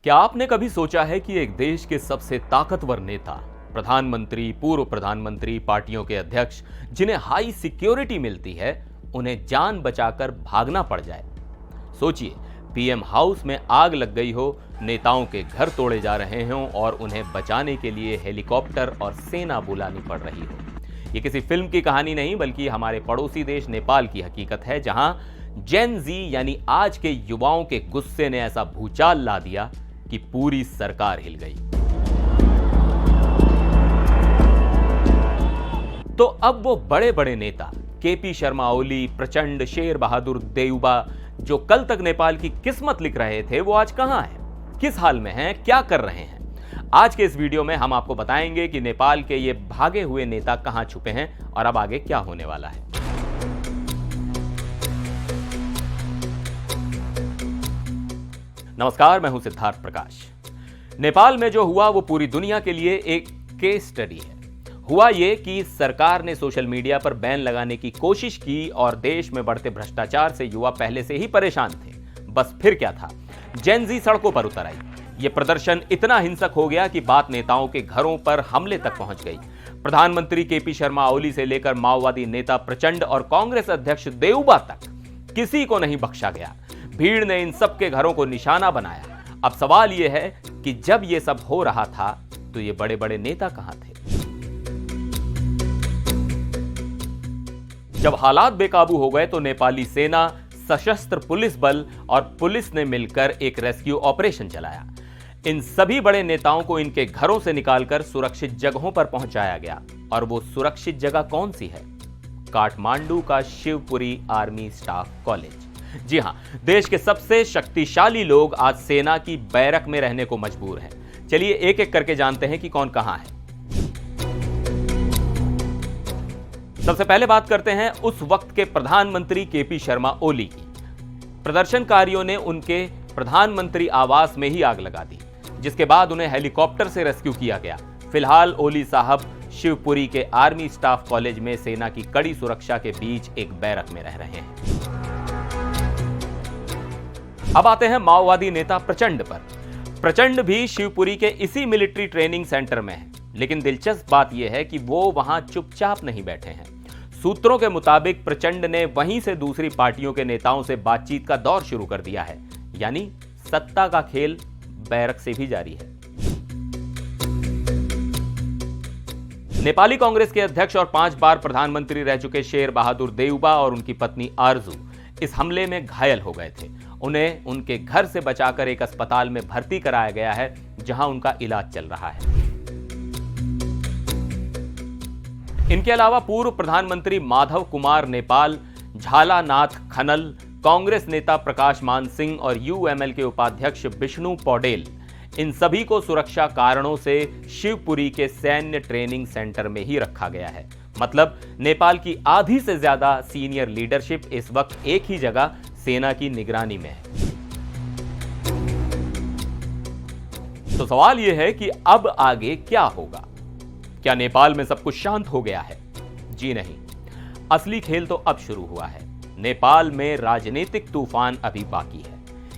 क्या आपने कभी सोचा है कि एक देश के सबसे ताकतवर नेता, प्रधानमंत्री, पूर्व प्रधानमंत्री, पार्टियों के अध्यक्ष, जिन्हें हाई सिक्योरिटी मिलती है, उन्हें जान बचाकर भागना पड़ जाए? सोचिए, पीएम हाउस में आग लग गई हो, नेताओं के घर तोड़े जा रहे हों और उन्हें बचाने के लिए हेलीकॉप्टर और सेना बुलानी पड़ रही हो। ये किसी फिल्म की कहानी नहीं, बल्कि हमारे पड़ोसी देश नेपाल की हकीकत है, जहां जेन जी यानी आज के युवाओं के गुस्से ने ऐसा भूचाल ला दिया कि पूरी सरकार हिल गई। तो अब वो बड़े बड़े नेता केपी शर्मा ओली, प्रचंड, शेर बहादुर देउबा, जो कल तक नेपाल की किस्मत लिख रहे थे, वो आज कहां हैं, किस हाल में हैं, क्या कर रहे हैं? आज के इस वीडियो में हम आपको बताएंगे कि नेपाल के ये भागे हुए नेता कहां छुपे हैं और अब आगे क्या होने वाला है। नमस्कार, मैं हूं सिद्धार्थ प्रकाश। नेपाल में जो हुआ वो पूरी दुनिया के लिए एक केस स्टडी है। हुआ ये कि सरकार ने सोशल मीडिया पर बैन लगाने की कोशिश की और देश में बढ़ते भ्रष्टाचार से युवा पहले से ही परेशान थे। बस फिर क्या था, जेन जी सड़कों पर उतर आई। ये प्रदर्शन इतना हिंसक हो गया कि बात नेताओं के घरों पर हमले तक पहुंच गई। प्रधानमंत्री केपी शर्मा ओली से लेकर माओवादी नेता प्रचंड और कांग्रेस अध्यक्ष देउबा तक किसी को नहीं बख्शा गया। भीड़ ने इन सबके घरों को निशाना बनाया। अब सवाल यह है कि जब यह सब हो रहा था तो ये बड़े बड़े नेता कहां थे? जब हालात बेकाबू हो गए तो नेपाली सेना, सशस्त्र पुलिस बल और पुलिस ने मिलकर एक रेस्क्यू ऑपरेशन चलाया। इन सभी बड़े नेताओं को इनके घरों से निकालकर सुरक्षित जगहों पर पहुंचाया गया। और वो सुरक्षित जगह कौन सी है? काठमांडू का शिवपुरी आर्मी स्टाफ कॉलेज। जी हां, देश के सबसे शक्तिशाली लोग आज सेना की बैरक में रहने को मजबूर हैं। चलिए एक एक करके जानते हैं कि कौन कहां है। सबसे पहले बात करते हैं उस वक्त के प्रधानमंत्री केपी शर्मा ओली की। प्रदर्शनकारियों ने उनके प्रधानमंत्री आवास में ही आग लगा दी, जिसके बाद उन्हें हेलीकॉप्टर से रेस्क्यू किया गया। फिलहाल ओली साहब शिवपुरी के आर्मी स्टाफ कॉलेज में सेना की कड़ी सुरक्षा के बीच एक बैरक में रह रहे हैं। अब आते हैं माओवादी नेता प्रचंड पर। प्रचंड भी शिवपुरी के इसी मिलिट्री ट्रेनिंग सेंटर में है, लेकिन दिलचस्प बात यह है कि वो वहां चुपचाप नहीं बैठे हैं। सूत्रों के मुताबिक प्रचंड ने वहीं से दूसरी पार्टियों के नेताओं से बातचीत का दौर शुरू कर दिया है, यानी सत्ता का खेल बैरक से भी जारी है। नेपाली कांग्रेस के अध्यक्ष और 5 बार प्रधानमंत्री रह चुके शेर बहादुर देउबा और उनकी पत्नी आरजू इस हमले में घायल हो गए थे। उन्हें उनके घर से बचाकर एक अस्पताल में भर्ती कराया गया है, जहां उनका इलाज चल रहा है। इनके अलावा पूर्व प्रधानमंत्री माधव कुमार नेपाल, झालानाथ खनल, कांग्रेस नेता प्रकाश मान सिंह और यूएमएल के उपाध्यक्ष विष्णु पौडेल, इन सभी को सुरक्षा कारणों से शिवपुरी के सैन्य ट्रेनिंग सेंटर में ही रखा गया है। मतलब नेपाल की आधी से ज्यादा सीनियर लीडरशिप इस वक्त एक ही जगह सेना की निगरानी में है। तो सवाल यह है कि अब आगे क्या होगा? क्या नेपाल में सब कुछ शांत हो गया है? जी नहीं, असली खेल तो अब शुरू हुआ है। नेपाल में राजनीतिक तूफान अभी बाकी है।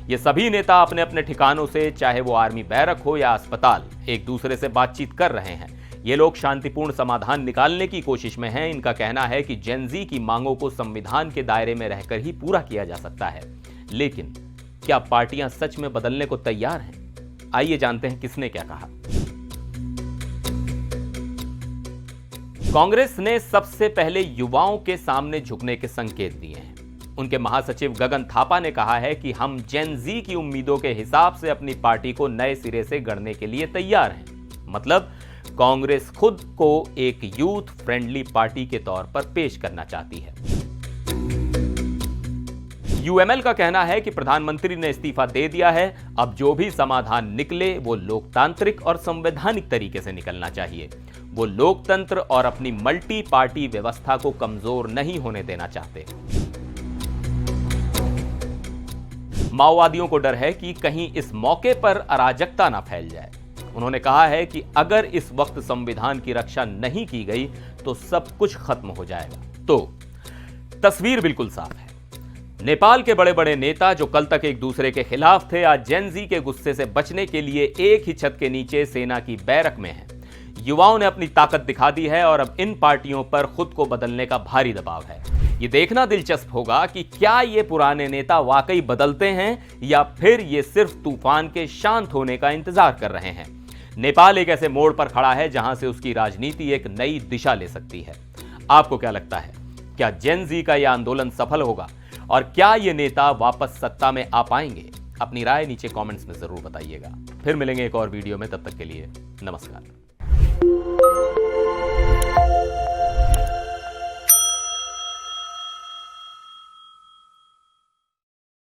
ये सभी नेता अपने अपने ठिकानों से, चाहे वो आर्मी बैरक हो या अस्पताल, एक दूसरे से बातचीत कर रहे हैं। ये लोग शांतिपूर्ण समाधान निकालने की कोशिश में हैं। इनका कहना है कि जेन जी की मांगों को संविधान के दायरे में रहकर ही पूरा किया जा सकता है। लेकिन क्या पार्टियां सच में बदलने को तैयार हैं? आइए जानते हैं किसने क्या कहा। कांग्रेस ने सबसे पहले युवाओं के सामने झुकने के संकेत दिए हैं। उनके महासचिव गगन थापा ने कहा है कि हम जेन जी की उम्मीदों के हिसाब से अपनी पार्टी को नए सिरे से गढ़ने के लिए तैयार हैं। मतलब कांग्रेस खुद को एक यूथ फ्रेंडली पार्टी के तौर पर पेश करना चाहती है। यूएमएल का कहना है कि प्रधानमंत्री ने इस्तीफा दे दिया है। अब जो भी समाधान निकले वो लोकतांत्रिक और संवैधानिक तरीके से निकलना चाहिए। वो लोकतंत्र और अपनी मल्टी पार्टी व्यवस्था को कमजोर नहीं होने देना चाहते। माओवादियों को डर है कि कहीं इस मौके पर अराजकता ना फैल जाए। उन्होंने कहा है कि अगर इस वक्त संविधान की रक्षा नहीं की गई तो सब कुछ खत्म हो जाएगा। तो तस्वीर बिल्कुल साफ है। नेपाल के बड़े बड़े नेता जो कल तक एक दूसरे के खिलाफ थे, आज जेन जी के गुस्से से बचने के लिए एक ही छत के नीचे सेना की बैरक में हैं। युवाओं ने अपनी ताकत दिखा दी है और अब इन पार्टियों पर खुद को बदलने का भारी दबाव है। ये देखना दिलचस्प होगा कि क्या ये पुराने नेता वाकई बदलते हैं या फिर ये सिर्फ तूफान के शांत होने का इंतजार कर रहे हैं। नेपाल एक ऐसे मोड़ पर खड़ा है जहां से उसकी राजनीति एक नई दिशा ले सकती है। आपको क्या लगता है, क्या जेन जी का यह आंदोलन सफल होगा और क्या ये नेता वापस सत्ता में आ पाएंगे? अपनी राय नीचे कमेंट्स में जरूर बताइएगा। फिर मिलेंगे एक और वीडियो में, तब तक के लिए नमस्कार।